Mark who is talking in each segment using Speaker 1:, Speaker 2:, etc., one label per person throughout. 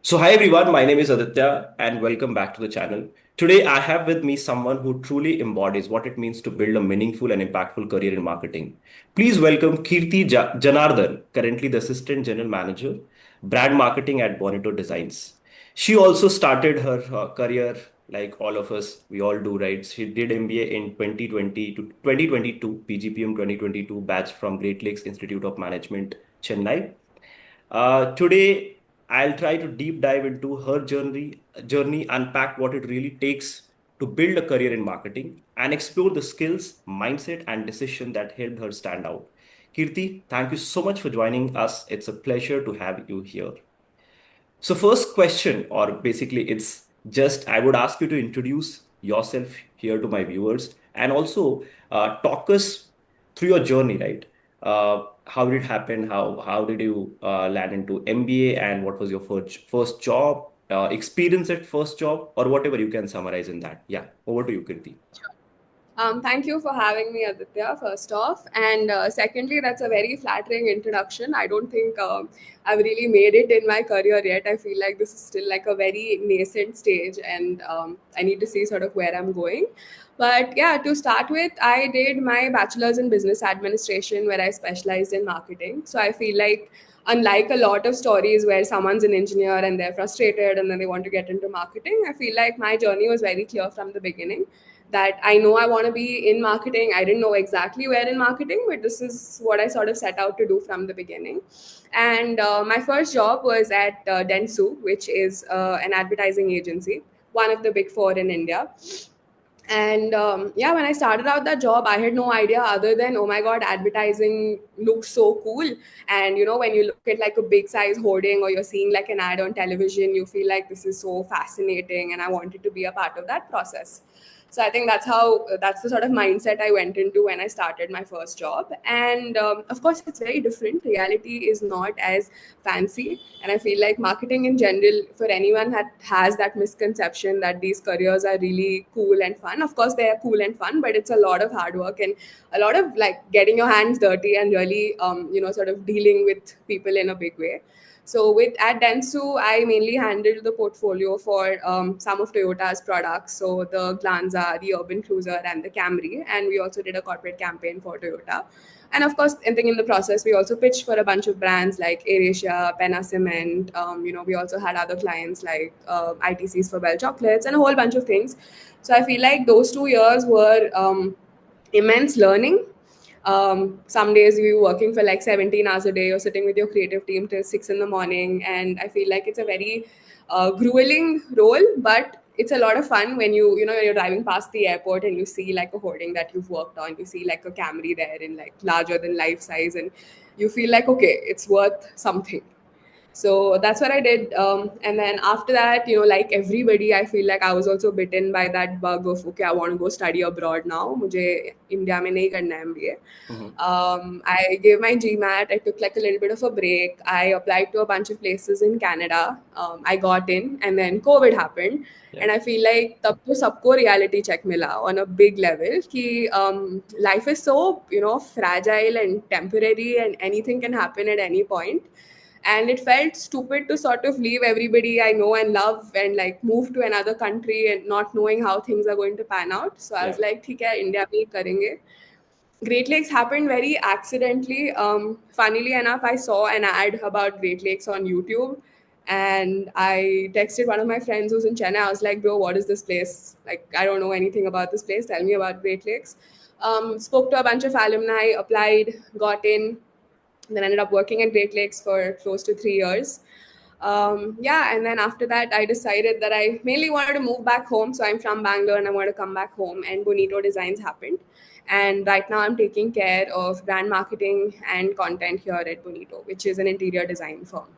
Speaker 1: So, hi everyone, my name is Aditya and welcome back to the channel. Today, I have with me someone who truly embodies what it means to build a meaningful and impactful career in marketing. Please welcome Kirti Janardhan, currently the Assistant General Manager, Brand Marketing at Bonito Designs. She also started her career like all of us, we all do, right? She did MBA in 2020 to 2022, PGPM 2022 batch from Great Lakes Institute of Management, Chennai. Today, I'll try to deep dive into her journey, unpack what it really takes to build a career in marketing, and explore the skills, mindset, and decision that helped her stand out. Kirti, thank you so much for joining us. It's a pleasure to have you here. So, first question, or basically, it's just I would ask you to introduce yourself here to my viewers and also talk us through your journey, right? How did it happen? How did you land into MBA and what was your first job, experience at first job, or whatever you can summarize in that? Yeah, over to you, Kirti.
Speaker 2: Thank you for having me, Aditya, first off. And secondly, that's a very flattering introduction. I don't think I've really made it in my career yet. I feel like this is still like a very nascent stage, and I need to see sort of where I'm going. But yeah, to start with, I did my bachelor's in business administration where I specialized in marketing. So I feel like, unlike a lot of stories where someone's an engineer and they're frustrated and then they want to get into marketing, I feel like my journey was very clear from the beginning that I know I want to be in marketing. I didn't know exactly where in marketing, but this is what I sort of set out to do from the beginning. And my first job was at Dentsu, which is an advertising agency, one of the big four in India. And yeah, when I started out that job, I had no idea other than, oh my God, advertising looks so cool. And when you look at like a big size hoarding or you're seeing like an ad on television, you feel like this is so fascinating. And I wanted to be a part of that process. So I think that's the sort of mindset I went into when I started my first job. And of course, it's very different. Reality is not as fancy, and I feel like marketing in general, for anyone that has that misconception that these careers are really cool and fun, of course they are cool and fun, but it's a lot of hard work and a lot of like getting your hands dirty and really sort of dealing with people in a big way. So with at Dentsu, I mainly handled the portfolio for some of Toyota's products, so the Glanza, the Urban Cruiser, and the Camry, and we also did a corporate campaign for Toyota. And of course, I think in the process, we also pitched for a bunch of brands like AirAsia, Penna Cement. We also had other clients like ITCs for Bell Chocolates and a whole bunch of things. So I feel like those 2 years were immense learning. Some days you're working for like 17 hours a day, you're sitting with your creative team till 6 in the morning. And I feel like it's a very grueling role, but it's a lot of fun when you're driving past the airport and you see like a hoarding that you've worked on. You see like a Camry there in like larger than life size, and you feel like, okay, it's worth something. So that's what I did. And then after that, like everybody, I feel like I was also bitten by that bug of, okay, I want to go study abroad now. मुझे India में नहीं करना है MBA.
Speaker 1: Mhm.
Speaker 2: I gave my GMAT. I took like a little bit of a break. I applied to a bunch of places in Canada. I got in, and then COVID happened.
Speaker 1: Yeah.
Speaker 2: And I feel like तब तो सबको reality check मिला on a big level कि life is so fragile and temporary, and anything can happen at any point. And it felt stupid to sort of leave everybody I know and love and like move to another country and not knowing how things are going to pan out. So I was
Speaker 1: Yeah.
Speaker 2: like, ठीक है, India में ही करेंगे. Great Lakes happened very accidentally. Funnily enough, I saw an ad about Great Lakes on YouTube, and I texted one of my friends who's in Chennai. I was like, "Bro, what is this place? Like, I don't know anything about this place. Tell me about Great Lakes." Spoke to a bunch of alumni, applied, got in, then ended up working at Great Lakes for close to 3 years. Yeah, and then after that, I decided that I mainly wanted to move back home. So I'm from Bangalore and I wanted to come back home, and Bonito Designs happened. And right now, I'm taking care of brand marketing and content here at Bonito, which is an interior design firm.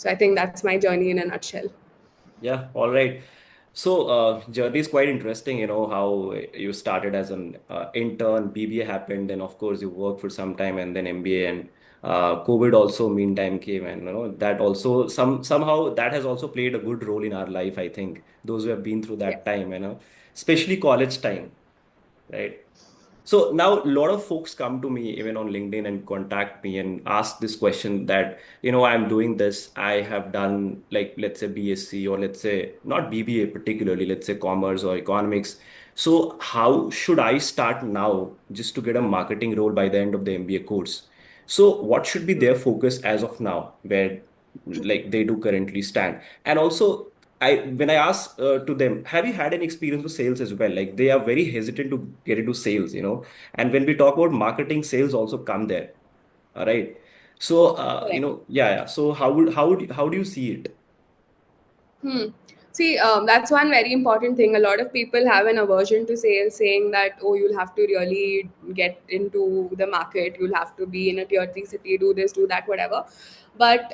Speaker 2: So I think that's my journey in a nutshell.
Speaker 1: Yeah. All right. So, journey is quite interesting, how you started as an intern, BBA happened, then of course you worked for some time and then MBA and COVID also meantime came and that also somehow that has also played a good role in our life, I think, those who have been through
Speaker 2: Yeah.
Speaker 1: that time, especially college time, right? So now a lot of folks come to me even on LinkedIn and contact me and ask this question that, I'm doing this. I have done like, let's say BSc or let's say not BBA particularly, let's say commerce or economics. So how should I start now just to get a marketing role by the end of the MBA course? So what should be their focus as of now, where like they do currently stand? And also when I ask to them, have you had any experience with sales as well? Like they are very hesitant to get into sales. And when we talk about marketing, sales also come there. All right. So,
Speaker 2: Correct.
Speaker 1: yeah, yeah. So how do you see it?
Speaker 2: Hmm. See, that's one very important thing. A lot of people have an aversion to sales, saying that, oh, you'll have to really get into the market, you'll have to be in a tier three city, do this, do that, whatever. But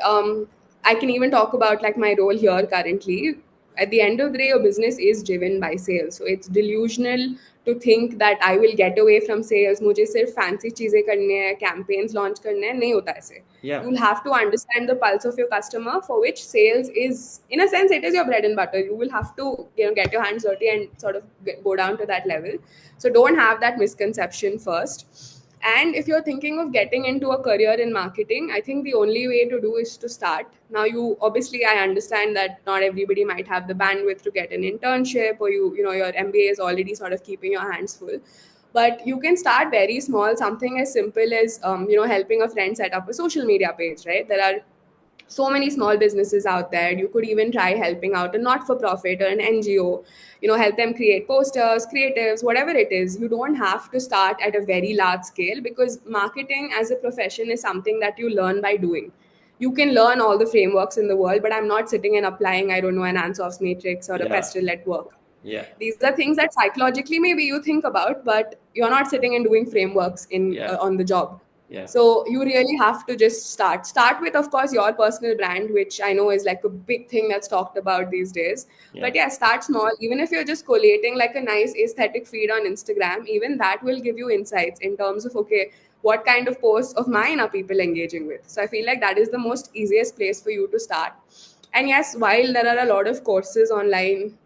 Speaker 2: I can even talk about like my role here currently. At the end of the day, your business is driven by sales. So it's delusional to think that I will get away from sales. मुझे सिर्फ fancy चीजें करने हैं, campaigns launch करने हैं, नहीं होता ऐसे.
Speaker 1: Yeah.
Speaker 2: You'll have to understand the pulse of your customer, for which sales is, in a sense, it is your bread and butter. You will have to get your hands dirty and sort of go down to that level. So don't have that misconception first. And if you're thinking of getting into a career in marketing, I think the only way to do is to start now. You obviously, I understand that not everybody might have the bandwidth to get an internship, or your MBA is already sort of keeping your hands full. But you can start very small, something as simple as helping a friend set up a social media page, right? There are so many small businesses out there. You could even try helping out a not for profit or an NGO, help them create posters, creatives, whatever it is. You don't have to start at a very large scale, because marketing as a profession is something that you learn by doing. You can learn all the frameworks in the world, but I'm not sitting and applying, I don't know, an Ansoff's matrix or a
Speaker 1: Yeah.
Speaker 2: Pestle at work.
Speaker 1: Yeah.
Speaker 2: These are things that psychologically maybe you think about, but you're not sitting and doing frameworks in
Speaker 1: Yeah.
Speaker 2: on the job.
Speaker 1: Yeah.
Speaker 2: So you really have to just start with, of course, your personal brand, which I know is like a big thing that's talked about these days. But
Speaker 1: Yeah.
Speaker 2: yeah, start small. Even if you're just collating like a nice aesthetic feed on Instagram, even that will give you insights in terms of, okay, what kind of posts of mine are people engaging with. So I feel like that is the most easiest place for you to start. And yes, while there are a lot of courses online,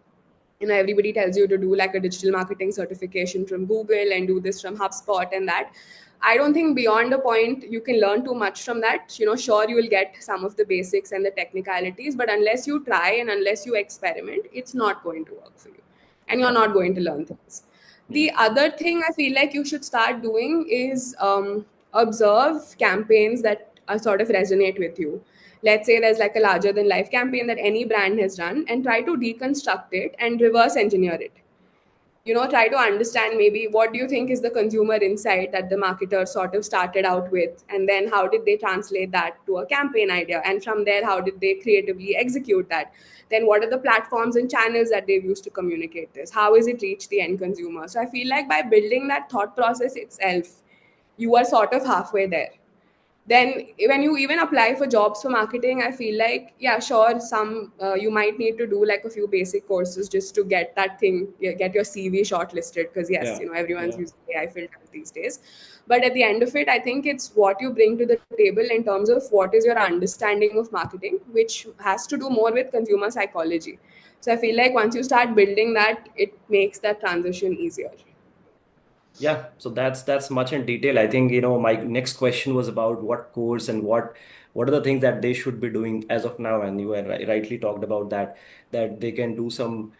Speaker 2: everybody tells you to do like a digital marketing certification from Google and do this from HubSpot and that. I don't think beyond a point you can learn too much from that. Sure, you will get some of the basics and the technicalities, but unless you try and unless you experiment, it's not going to work for you, and you're
Speaker 1: Yeah.
Speaker 2: not going to learn things.
Speaker 1: Yeah.
Speaker 2: The other thing I feel like you should start doing is observe campaigns that sort of resonate with you. Let's say there's like a larger than life campaign that any brand has run, and try to deconstruct it and reverse engineer it. Try to understand, maybe what do you think is the consumer insight that the marketer sort of started out with, and then how did they translate that to a campaign idea, and from there how did they creatively execute that. Then what are the platforms and channels that they've used to communicate this, how is it reach the end consumer. So I feel like by building that thought process itself, you are sort of halfway there. Then when you even apply for jobs for marketing, I feel like, yeah, sure, some you might need to do like a few basic courses just to get that thing, get your CV shortlisted, because yes,
Speaker 1: Yeah.
Speaker 2: everyone's
Speaker 1: Yeah.
Speaker 2: using AI filters these days. But at the end of it, I think it's what you bring to the table in terms of what is your understanding of marketing, which has to do more with consumer psychology. So I feel like once you start building that, it makes that transition easier.
Speaker 1: Yeah, so that's much in detail. I think, my next question was about what course and what are the things that they should be doing as of now. And you were rightly talked about that they can do some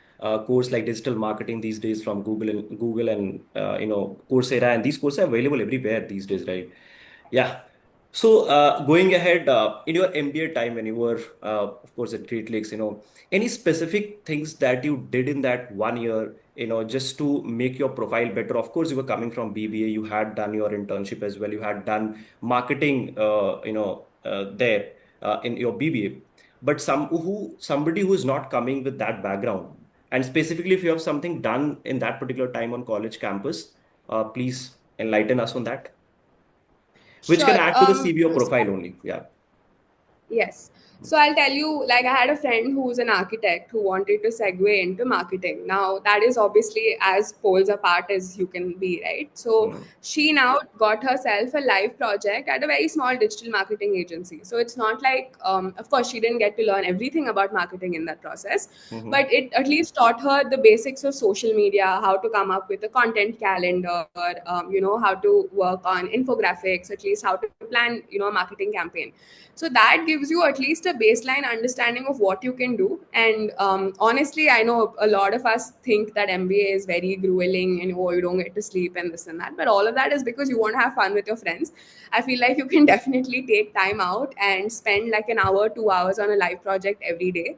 Speaker 1: course like digital marketing these days from Google and Coursera, and these courses are available everywhere these days, right? Yeah. So, going ahead, in your MBA time when you were, of course, at Great Lakes, any specific things that you did in that 1 year, just to make your profile better? Of course, you were coming from BBA, you had done your internship as well, you had done marketing, there in your BBA. But somebody who is not coming with that background, and specifically if you have something done in that particular time on college campus, please enlighten us on that, which can
Speaker 2: Sure.
Speaker 1: add to the CV or profile only. Yeah.
Speaker 2: Yes. So I'll tell you, like, I had a friend who's an architect who wanted to segue into marketing. Now, that is obviously as poles apart as you can be, right? So
Speaker 1: Mm,
Speaker 2: she now got herself a live project at a very small digital marketing agency. So it's not like, of course, she didn't get to learn everything about marketing in that process,
Speaker 1: mhm.
Speaker 2: but it at least taught her the basics of social media, how to come up with a content calendar, how to work on infographics, at least how to plan, a marketing campaign. So that gives you at least a baseline understanding of what you can do. And honestly, I know a lot of us think that MBA is very grueling and oh, you don't get to sleep and this and that, but all of that is because you want to have fun with your friends. I feel like you can definitely take time out and spend like an hour, 2 hours on a live project every day.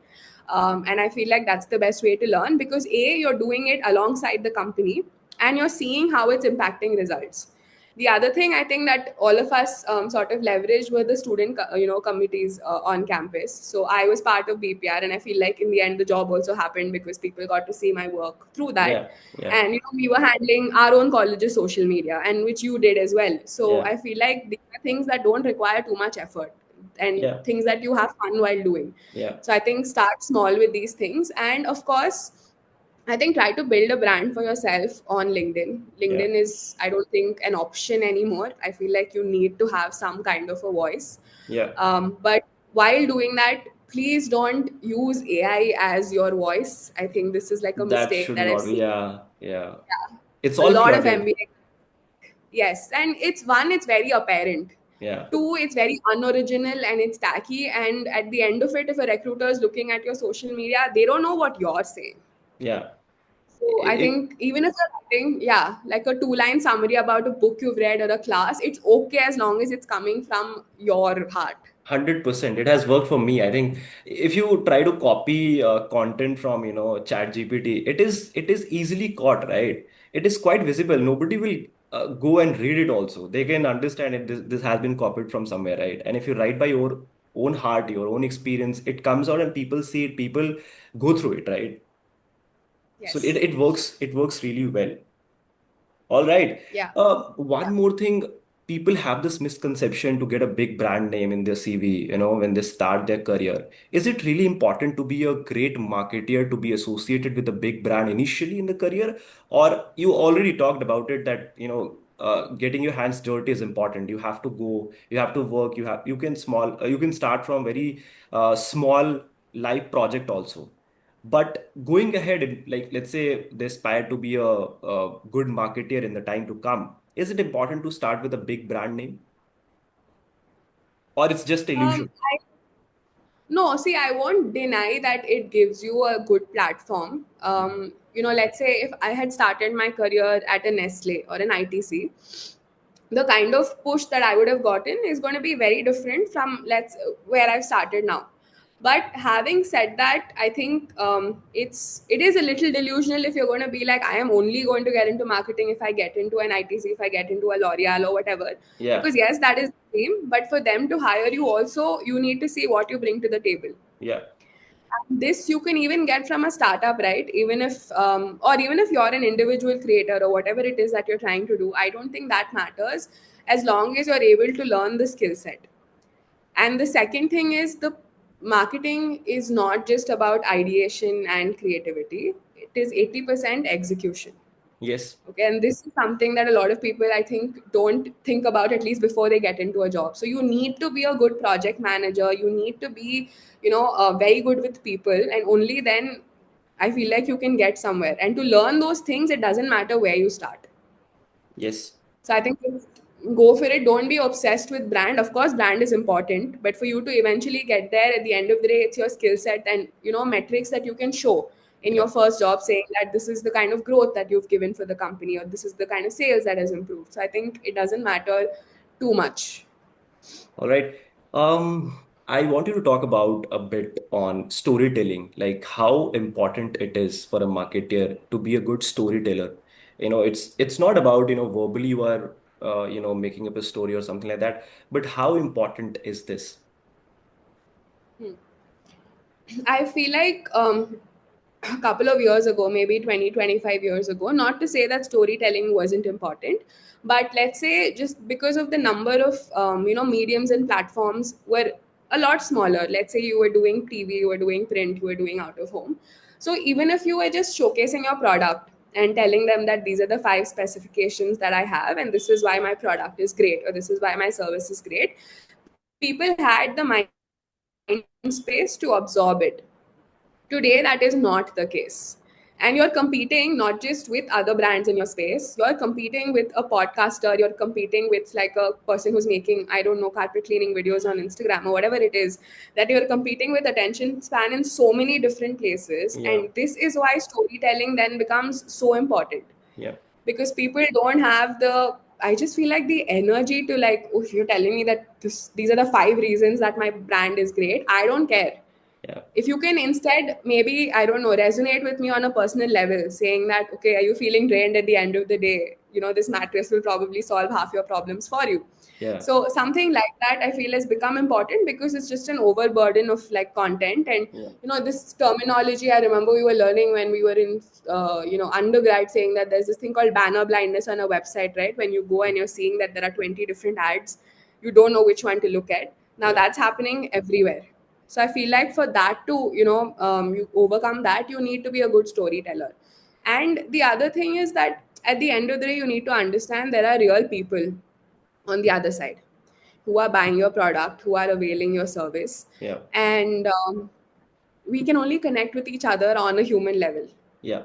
Speaker 2: And I feel like that's the best way to learn, because you're doing it alongside the company and you're seeing how it's impacting results. The other thing I think that all of us sort of leveraged were the student committees on campus. So I was part of BPR, and I feel like in the end the job also happened because people got to see my work through that.
Speaker 1: Yeah, yeah,
Speaker 2: And we were handling our own college's social media, and which you did as well. So
Speaker 1: yeah,
Speaker 2: I feel like these are things that don't require too much effort, and
Speaker 1: yeah,
Speaker 2: things that you have fun while doing.
Speaker 1: yeah,
Speaker 2: So I think start small with these things, and of course I think try to build a brand for yourself on LinkedIn.
Speaker 1: yeah,
Speaker 2: LinkedIn is, I don't think, an option anymore. I feel like you need to have some kind of a voice.
Speaker 1: yeah.
Speaker 2: But while doing that, please don't use AI as your voice. I think this is like a
Speaker 1: That
Speaker 2: mistake
Speaker 1: should
Speaker 2: that I've
Speaker 1: not be.
Speaker 2: seen.
Speaker 1: Yeah, yeah.
Speaker 2: Yeah.
Speaker 1: It's
Speaker 2: A
Speaker 1: all
Speaker 2: lot of
Speaker 1: flooded.
Speaker 2: MBA. Yes. And it's very apparent.
Speaker 1: Yeah.
Speaker 2: Two, it's very unoriginal and it's tacky. And at the end of it, if a recruiter is looking at your social media, they don't know what you're saying.
Speaker 1: Yeah.
Speaker 2: So I
Speaker 1: It
Speaker 2: think even if you're writing, yeah, like a two-line summary about a book you've read or a class, it's okay as long as it's coming from your heart.
Speaker 1: 100%. It has worked for me. I think if you try to copy content from, ChatGPT, it is easily caught, right? It is quite visible. Nobody will go and read it also. They can understand it. This has been copied from somewhere, right? And if you write by your own heart, your own experience, it comes out and people see it, people go through it, right? So it,
Speaker 2: Yes.
Speaker 1: it works really well. All right.
Speaker 2: Yeah.
Speaker 1: One
Speaker 2: Yeah.
Speaker 1: more thing, people have this misconception to get a big brand name in their CV, when they start their career. Is it really important to be a great marketeer to be associated with a big brand initially in the career? Or you already talked about it that, getting your hands dirty is important. You have to go, you have to work, you can start from very small life project also. But going ahead, like let's say they aspire to be a good marketeer in the time to come, is it important to start with a big brand name, or it's just illusion?
Speaker 2: I No, see, I won't deny that it gives you a good platform. Let's say if I had started my career at a Nestle or an ITC, the kind of push that I would have gotten is going to be very different from let's where I've started now. But having said that, I think it is a little delusional if you're going to be like, I am only going to get into marketing if I get into an ITC, if I get into a L'Oreal or whatever.
Speaker 1: Yeah,
Speaker 2: Because yes, that is the same. But for them to hire you, also you need to see what you bring to the table.
Speaker 1: yeah,
Speaker 2: This you can even get from a startup, right? Even if or even if you're an individual creator or whatever it is that you're trying to do, I don't think that matters as long as you're able to learn the skill set. And the second thing is, the marketing is not just about ideation and creativity, it is 80% execution.
Speaker 1: yes,
Speaker 2: Okay, and this is something that a lot of people, I think, don't think about at least before they get into a job. So you need to be a good project manager. You need to be, very good with people, and only then I feel like you can get somewhere. And to learn those things, it doesn't matter where you start.
Speaker 1: yes.
Speaker 2: So I think just go for it. Don't be obsessed with brand. Of course, brand is important, but for you to eventually get there, at the end of the day, it's your skill set and metrics that you can show in
Speaker 1: Yeah.
Speaker 2: your first job, saying that this is the kind of growth that you've given for the company, or this is the kind of sales that has improved. So I think it doesn't matter too much.
Speaker 1: All right. I want you to talk about a bit on storytelling, like how important it is for a marketer to be a good storyteller. It's not about, verbally you are, making up a story or something like that, but how important is this?
Speaker 2: I feel like a couple of years ago, maybe 20, 25 years ago, not to say that storytelling wasn't important, but let's say just because of the number of mediums and platforms were a lot smaller. Let's say you were doing TV, you were doing print, you were doing out of home. So even if you were just showcasing your product and telling them that these are the 5 specifications that I have, and this is why my product is great, or this is why my service is great, people had the mind space to absorb it. Today, that is not the case. And you're competing not just with other brands in your space, you're competing with a podcaster, you're competing with like a person who's making, I don't know, carpet cleaning videos on Instagram or whatever it is, that you're competing with attention span in so many different places.
Speaker 1: Yeah.
Speaker 2: And this is why storytelling then becomes so important,
Speaker 1: Yeah.
Speaker 2: because people don't have the, I just feel like the energy to like, oh, if you're telling me that these are the 5 reasons that my brand is great, I don't care.
Speaker 1: Yeah.
Speaker 2: If you can instead, maybe, I don't know, resonate with me on a personal level, saying that, okay, are you feeling drained at the end of the day? This mattress will probably solve half your problems for you.
Speaker 1: Yeah.
Speaker 2: So something like that I feel has become important, because it's just an overburden of like content. And
Speaker 1: Yeah.
Speaker 2: this terminology, I remember we were learning when we were in undergrad, saying that there's this thing called banner blindness on a website, right? When you go and you're seeing that there are 20 different ads, you don't know which one to look at. Now
Speaker 1: Yeah.
Speaker 2: that's happening everywhere. So I feel like for that to you overcome that, you need to be a good storyteller. And the other thing is that at the end of the day, you need to understand there are real people on the other side who are buying your product, who are availing your service.
Speaker 1: Yeah.
Speaker 2: And we can only connect with each other on a human level,
Speaker 1: Yeah.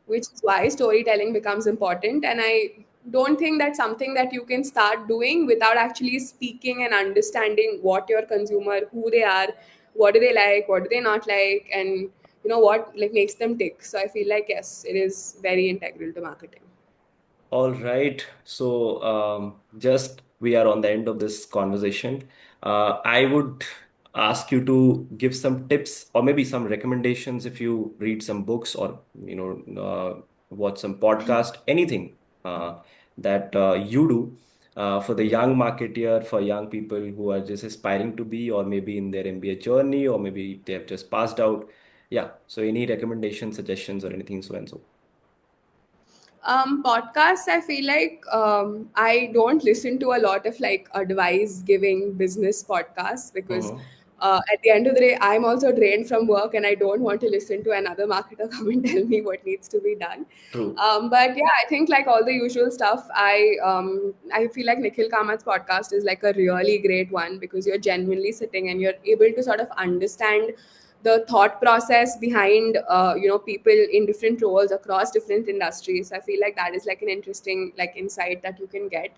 Speaker 2: which is why storytelling becomes important. And I don't think that's something that you can start doing without actually speaking and understanding what your consumer, who they are, what do they like, what do they not like, and what like makes them tick. So I feel like, yes, it is very integral to marketing.
Speaker 1: All right. So, just we are on the end of this conversation. I would ask you to give some tips or maybe some recommendations if you read some books or watch some podcast, anything that you do for the young marketeer, for young people who are just aspiring to be, or maybe in their MBA journey, or maybe they have just passed out. Yeah. So, any recommendations, suggestions, or anything so and so.
Speaker 2: Podcasts, I feel like I don't listen to a lot of like advice giving business podcasts, because
Speaker 1: Mm-hmm.
Speaker 2: at the end of the day, I'm also drained from work and I don't want to listen to another marketer come and tell me what needs to be done.
Speaker 1: True.
Speaker 2: But yeah, I think like all the usual stuff, I feel like Nikhil Kamat's podcast is like a really great one, because you're genuinely sitting and you're able to sort of understand the thought process behind people in different roles across different industries. I feel like that is like an interesting like insight that you can get.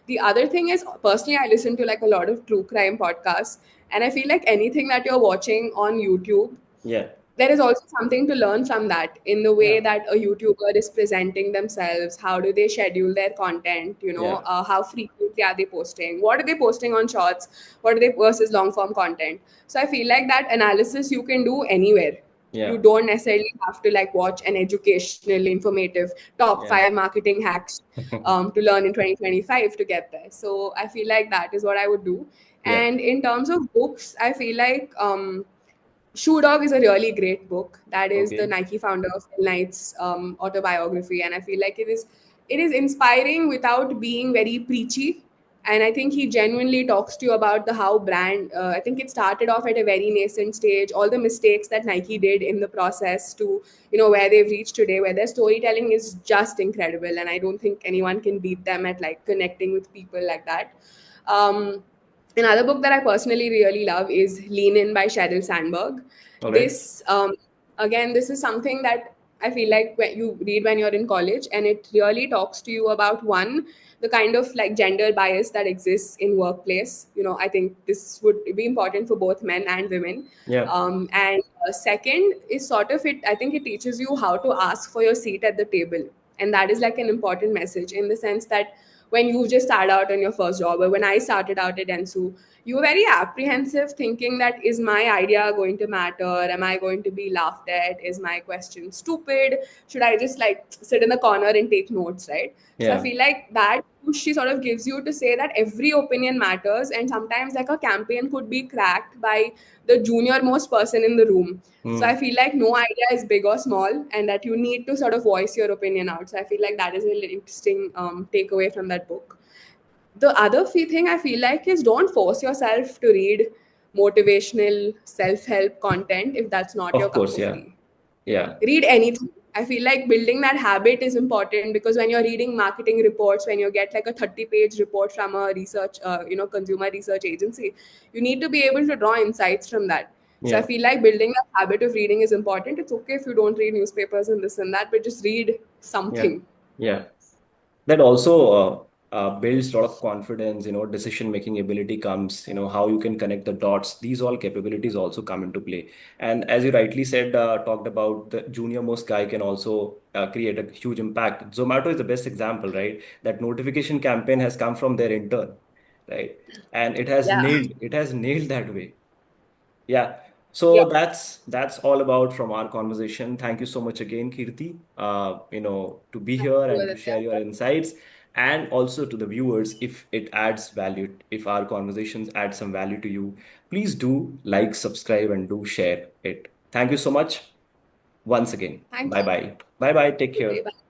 Speaker 2: The other thing is, personally, I listen to like a lot of true crime podcasts, and I feel like anything that you're watching on YouTube,
Speaker 1: Yeah.
Speaker 2: there is also something to learn from that, in the way
Speaker 1: Yeah.
Speaker 2: that a YouTuber is presenting themselves. How do they schedule their content?
Speaker 1: Yeah.
Speaker 2: How frequently are they posting? What are they posting on shorts? What are they versus long form content? So I feel like that analysis you can do anywhere. You
Speaker 1: Yeah.
Speaker 2: don't necessarily have to like watch an educational, informative top
Speaker 1: Yeah.
Speaker 2: 5 marketing hacks to learn in 2025 to get there. So I feel like that is what I would do.
Speaker 1: Yeah.
Speaker 2: And in terms of books, I feel like Shoe Dog is a really great book. That is the
Speaker 1: Okay.
Speaker 2: Nike founder of Phil Knight's autobiography, and I feel like it is inspiring without being very preachy. And I think he genuinely talks to you about the how brand. I think it started off at a very nascent stage. All the mistakes that Nike did in the process to where they've reached today, where their storytelling is just incredible, and I don't think anyone can beat them at like connecting with people like that. Um, Another book that I personally really love is Lean In by Sheryl Sandberg.
Speaker 1: All right.
Speaker 2: This, again, this is something that I feel like when you read when you're in college, and it really talks to you about one, the kind of like gender bias that exists in workplace. I think this would be important for both men and women.
Speaker 1: Yeah.
Speaker 2: And second is sort of it. I think it teaches you how to ask for your seat at the table, and that is like an important message, in the sense that when you just start out on your first job, or when I started out at Ensu, you were very apprehensive, thinking that, is my idea going to matter? Am I going to be laughed at? Is my question stupid? Should I just like sit in the corner and take notes, right? So I
Speaker 1: Yeah.
Speaker 2: feel like that push she sort of gives you to say that every opinion matters, and sometimes like a campaign could be cracked by the junior most person in the room. So I
Speaker 1: Hmm.
Speaker 2: feel like no idea is big or small, and that you need to sort of voice your opinion out. So I feel like that is a really interesting takeaway from that book. The other thing I feel like is, don't force yourself to read motivational self-help content if that's not your
Speaker 1: Of
Speaker 2: cup
Speaker 1: course,
Speaker 2: of
Speaker 1: yeah.
Speaker 2: tea.
Speaker 1: Yeah.
Speaker 2: Read anything. I feel like building that habit is important because when you're reading marketing reports, when you get like a 30-page report from a research, consumer research agency, you need to be able to draw insights from that. So I
Speaker 1: Yeah.
Speaker 2: feel like building that habit of reading is important. It's okay if you don't read newspapers and this and that, but just read
Speaker 1: Yeah.
Speaker 2: something.
Speaker 1: Yeah. That also builds a lot of confidence, decision making ability comes, how you can connect the dots. These all capabilities also come into play. And as you rightly said, talked about the junior most guy can also create a huge impact. Zomato is the best example, right? That notification campaign has come from their intern, right? And
Speaker 2: Yeah.
Speaker 1: it has nailed that way. Yeah.
Speaker 2: Yeah.
Speaker 1: So that's all about from our conversation. Thank you so much again, Kirti, to be
Speaker 2: Thank
Speaker 1: here
Speaker 2: you,
Speaker 1: and to
Speaker 2: Aditya.
Speaker 1: share your insights, and also to the viewers, if it adds value, if our conversations add some value to you, please do like, subscribe, and do share it. Thank you so much once again.
Speaker 2: Thank
Speaker 1: Bye
Speaker 2: you.
Speaker 1: bye. Bye bye. Take
Speaker 2: Good day.
Speaker 1: care.
Speaker 2: Bye.